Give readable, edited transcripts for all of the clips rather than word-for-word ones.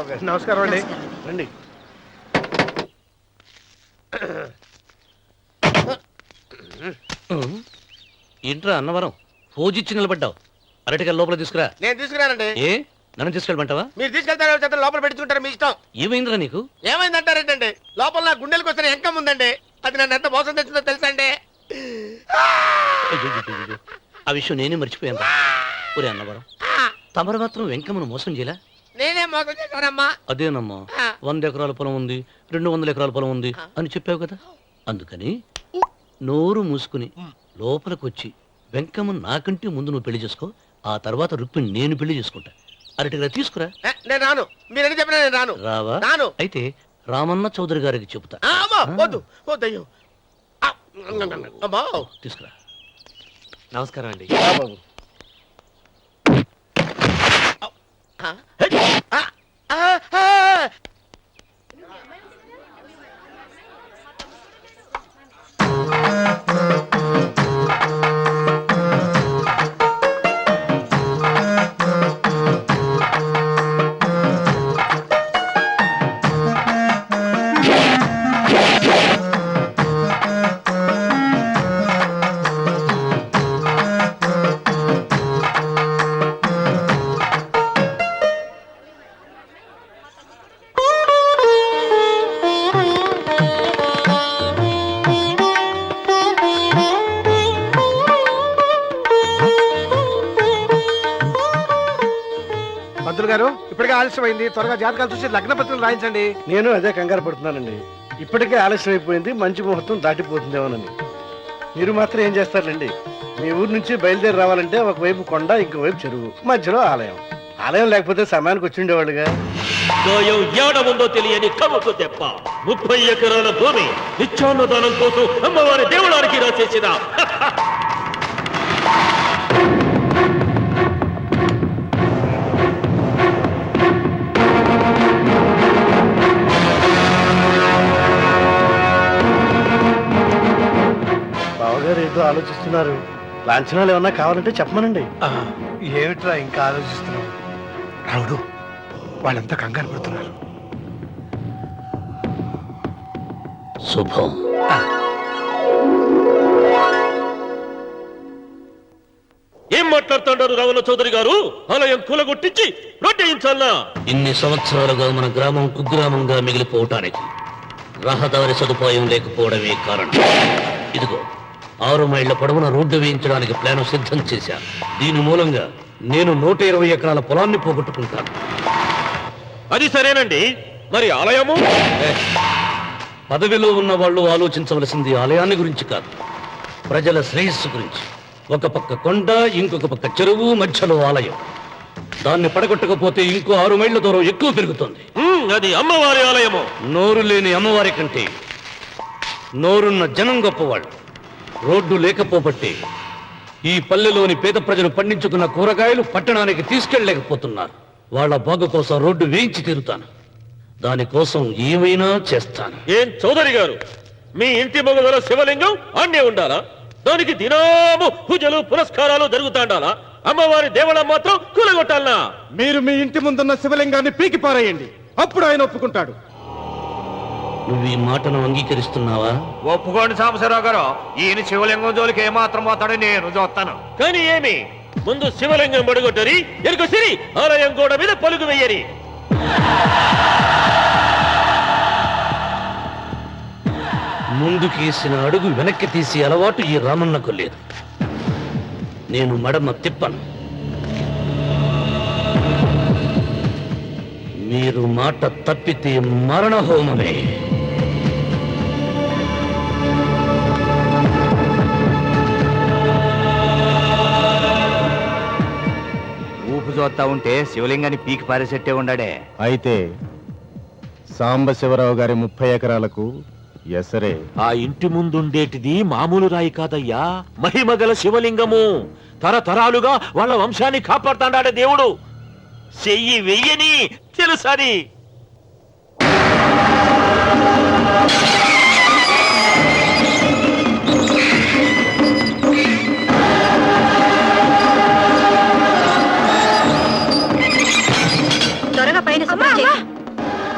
అన్నవరం గారు. నమస్కారం అండి. రండి. ఏంట్రా అన్నవరం ఫోజిచ్చి నిలబడ్డావు. అరటిగా లోపల తీసుకురా. నేను తీసుకురానండి. ఏ నన్ను తీసుకెళ్ళమంటావా? మీరు తీసుకెళ్తారు, లోపల పెట్టుకుంటారు, మీ ఇష్టం. ఏమైందిరా నీకు? ఏమైందంటారేంటండి? లోపల నా గుండెలకు వస్తున్న ఎంకం ఉందండి. అది నన్ను ఎంత మోసం తెచ్చిందో తెలుసా అండి? అయ్యయ్యయ్యయ్యో. ఆ విషయం నేనే మర్చిపోయాను. ఒరే అన్నవరం, తమరు మాత్రం వెంకమ్మను మోసం చేయలే? నేనే మోసం చేశానమ్మా. అదేనమ్మా, 100 ఎకరాల పొలం ఉంది, 200 ఎకరాల పొలం ఉంది అని చెప్పావు కదా. అందుకని నోరు మూసుకుని లోపలికొచ్చి వెంకమ్మ నాకంటే ముందు నువ్వు పెళ్లి చేసుకో. ఆ తర్వాత రుక్మిణి నేను పెళ్లి చేసుకుంటా. అరటిగా తీసుకురా. నేను రాను. మీరని చెప్పినా నేను రాను. రావా? రాను. అయితే రామన్న చౌదరి గారికి చెబుతా. వద్దు వద్దయ్యో. అమ్మా తీసుకురా. నమస్కారం అండి. బాబు పంతులు గారు, ఇప్పటికే ఆలస్యమైంది. త్వరగా జాతకాలు చూసి లగ్న పత్రికలు రాయించండి. నేను అదే కంగారు పడుతున్నానండి. ఇప్పటికే ఆలస్యం అయిపోయింది, మంచి ముహూర్తం దాటిపోతుందేమోనని. మీరు మాత్రం ఏం చేస్తారండి? మీ ఊరు నుంచి బయలుదేరి రావాలంటే ఒకవైపు కొండ, ఇంకోవైపు చెరువు, మధ్యలో ఆలయం. ఆలయం లేకపోతే సమయానికి వచ్చి ఉండేవాళ్ళుగా. గాయం ఏడముందో తెలియని కవ్వకు దెబ్బ. 30 ఎకరాల భూమి నిత్యాన్నదానం కోసం అమ్మవారి దేవుడానికి రాసేసిన బావగారు ఏదో ఆలోచిస్తున్నారు. లాంఛనాలు ఏమన్నా కావాలంటే చెప్పమనండి. ఏమిట్రా ఇంకా ఆలోచిస్తున్నావు? రావుడు, వాళ్ళంతా కంగారు పడుతున్నారు. శుభం. ఏం మాట్లాడుతుంటారు రావణ చౌదరి గారు? ఆలయం కూలగొట్టించి రొట్టేయించాలనా? ఇన్ని సంవత్సరాలుగా మన గ్రామం కుగ్రామంగా మిగిలిపోవటానికి రహదారి సదుపాయం లేకపోవడమే కారణం. ఇదిగో 6 మైళ్ళ పొడవున రోడ్డు వేయించడానికి ప్లాన్ సిద్ధం చేశాను. దీని మూలంగా నేను 120 ఎకరాల పొలాన్ని పోగొట్టుకుంటాను. అది సరేనండి, మరి ఆలయము? పదవిలో ఉన్న వాళ్ళు ఆలోచించవలసింది ఆలయాన్ని గురించి కాదు, ప్రజల శ్రేయస్సు గురించి. ఒక పక్క కొండ, ఇంకొక పక్క చెరువు, మధ్యలో ఆలయం. దాన్ని పడగొట్టకపోతే ఇంకో 6 మైళ్ళ దూరం ఎక్కువ పెరుగుతుంది. అది అమ్మవారి ఆలయము. నోరు లేని అమ్మవారి కంటే నోరున్న జనం గొప్పవాళ్ళు. రోడ్డు లేకపోబట్టే ఈ పల్లెలోని పేద ప్రజలు పండించుకున్న కూరగాయలు పట్టణానికి తీసుకెళ్లలేకపోతున్నారు. వాళ్ళ బాగు కోసం రోడ్డు వేయించి తీరుతాను. దానికోసం ఏమైనా చేస్తాను. ఏం చౌదరి గారు, మీ ఇంటి మొగల శివలింగం అన్నే ఉండాలా? దానికి దినాము పూజలు పురస్కారాలు జరుగుతాండాలా? అమ్మవారి దేవాలయం మాత్రం కూలగొట్టాలనా? మీరు మీ ఇంటి ముందున్న శివలింగాన్ని పీకి పారేయండి, అప్పుడు ఆయన ఒప్పుకుంటాడు. నువ్వు ఈ మాటను అంగీకరిస్తున్నావా? ఒప్పుకోండి సాంబశివరావు గారు. ఈయన శివలింగం జోలికి ఏమాత్రం పోతాడో నేను చూస్తాను. కానీ ఏమి, ముందు శివలింగం పడగొట్టరి, ఎరుక సిరి ఆలయం గోడ మీద పలుకు వెయ్యరి. ముందుకేసిన అడుగు వెనక్కి తీసి అలవాటు ఈ రామన్నకు లేదు. నేను మడమ తిప్పను. మీరు మాట తప్పితే మరణహోమమే. ఊపు చూస్తా ఉంటే శివలింగాన్ని పీకి పారేసెట్టే ఉండాడే. అయితే సాంబశివరావు గారి 30 ఎకరాలకు ఎసరే. ఆ ఇంటి ముందుండేటిది మామూలు రాయి కాదయ్యా, మహిమగల శివలింగము. తరతరాలుగా వాళ్ళ వంశాన్ని కాపాడుతాడాడే దేవుడు. చెయ్యి వెయ్యని తెలుసని. త్వరగా పైన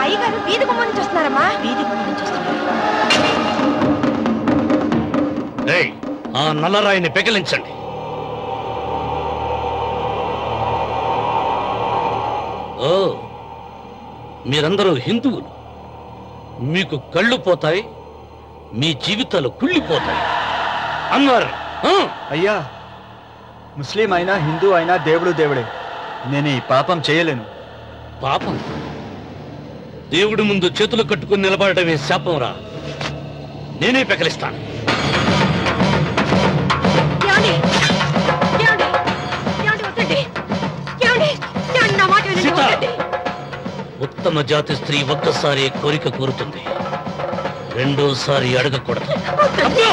అయ్యగారు వీధి గుమ్మం నుంచి వస్తున్నారమ్మా. వీధి గుమ్మం నుంచి వస్తున్నారు. ఏయ్, ఆ నల్లరాయిని పెకిలించండి. ఓ, మీరందరూ హిందువులు. మీకు కళ్ళు పోతాయి, మీ జీవితాలు కుళ్ళిపోతాయి. అన్వర్, అయ్యా, ముస్లిం అయినా హిందూ అయినా దేవుడు దేవుడే. నేను ఈ పాపం చేయలేను. పాపం? దేవుడి ముందు చేతులు కట్టుకుని నిలబడటమే శాపం రా. నేనే పెకలిస్తాను. ఏమండి? ఏమండి? ఏమండి? వద్దండి. ఏమండి? ఏమండి? నా మాట వినండి. సీత! వద్దండి. ఉత్తమ జాతి స్త్రీ ఒక్కసారి కోరిక కోరుతుంది, రెండోసారి అడగకూడదు. వద్దండి.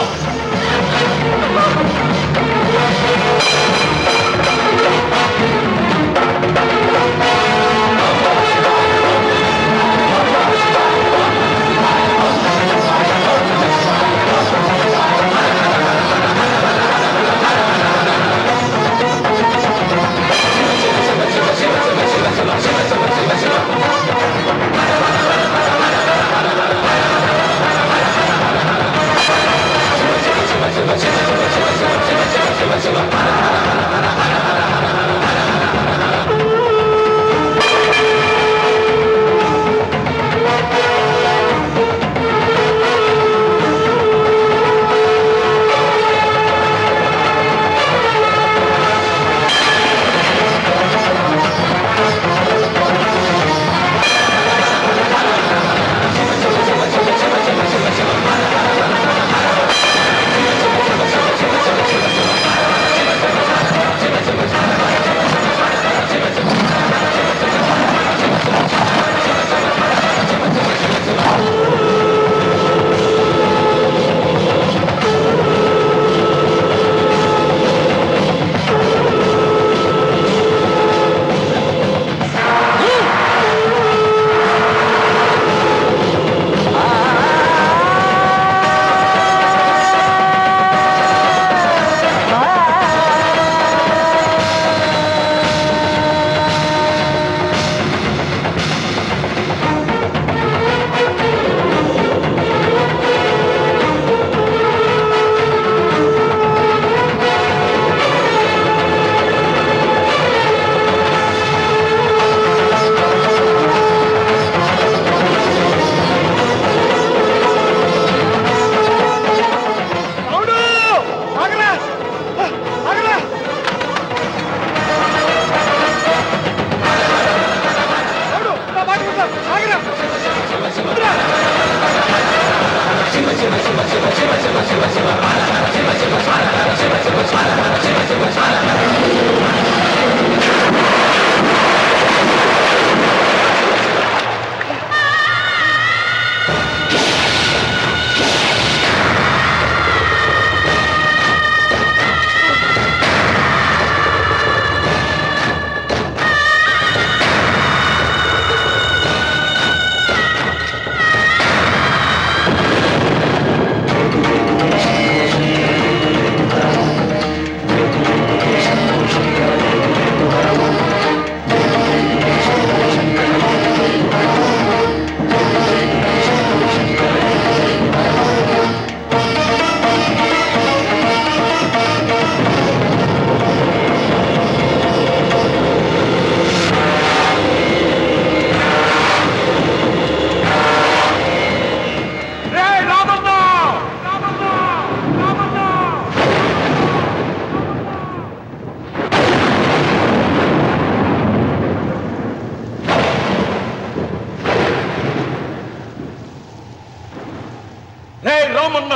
రామన్న,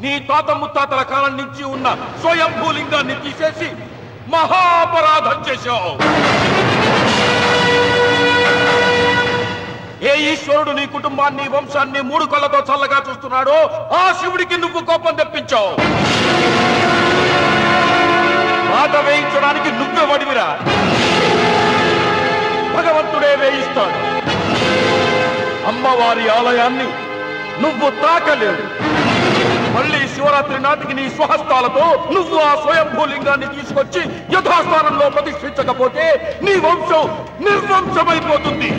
నీ తాత ముత్తాతల కాలం నుంచి ఉన్న స్వయంభూలింగాన్ని తీసేసి మహాపరాధం చేశావు. ఏ ఈశ్వరుడు నీ కుటుంబాన్ని వంశాన్ని మూడు కళ్ళతో చల్లగా చూస్తున్నాడో ఆ శివుడికి నువ్వు కోపం తెప్పించావు. బాధ వేయించడానికి నువ్వే వడివిరా. భగవంతుడే వేయిస్తాడు. అమ్మవారి ఆలయాన్ని నువ్వు తాకలేవు. మళ్ళీ శివరాత్రి నాటికి నీ స్వహస్తాలతో నువ్వు ఆ స్వయంభూలింగాన్ని తీసుకొచ్చి యథాస్థానంలో ప్రతిష్ఠించకపోతే నీ వంశం నిర్వంశమైపోతుంది.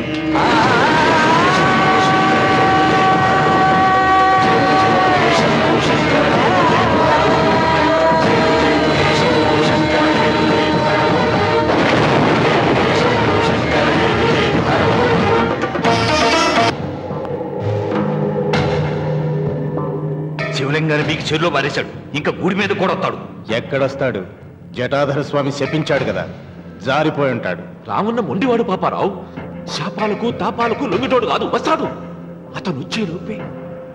శివలింగాన్ని మీకు చెరులో పారేశాడు. ఇంకా గుడి మీద కూడా వస్తాడు. ఎక్కడొస్తాడు? జటాధర స్వామి శపించాడు కదా, జారిపోయి ఉంటాడు. రామున్న మొండివాడు పాపారావు. శాపాలకు తాపాలకు లొంగిటోడు కాదు, వస్తాడు. అతను వచ్చే లోపే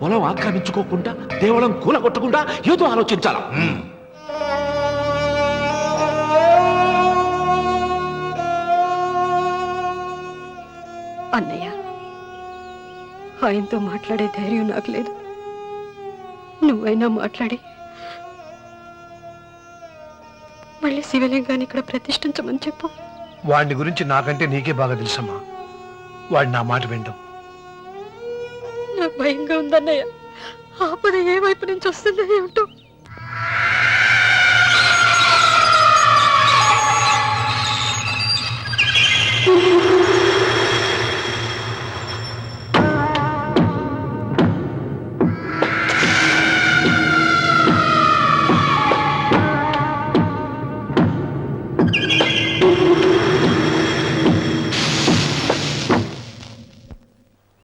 పొలం ఆక్రమించుకోకుండా దేవళం కూలగొట్టకుండా ఏదో ఆలోచించాలా. అన్నయ్య, ఆయనతో మాట్లాడే ధైర్యం నాకు లేదు. నువ్వైనా మాట్లాడి మళ్ళీ శివలింగాన్ని ఇక్కడ ప్రతిష్ఠించమని చెప్పు. వాడిని గురించి నాకంటే నీకే బాగా తెలుసమ్మా. వాడు నా మాట వింటాం. నాకు భయంగా ఉందన్నయ్య. ఆపద ఏ వైపు నుంచి వస్తుందో ఏమిటో.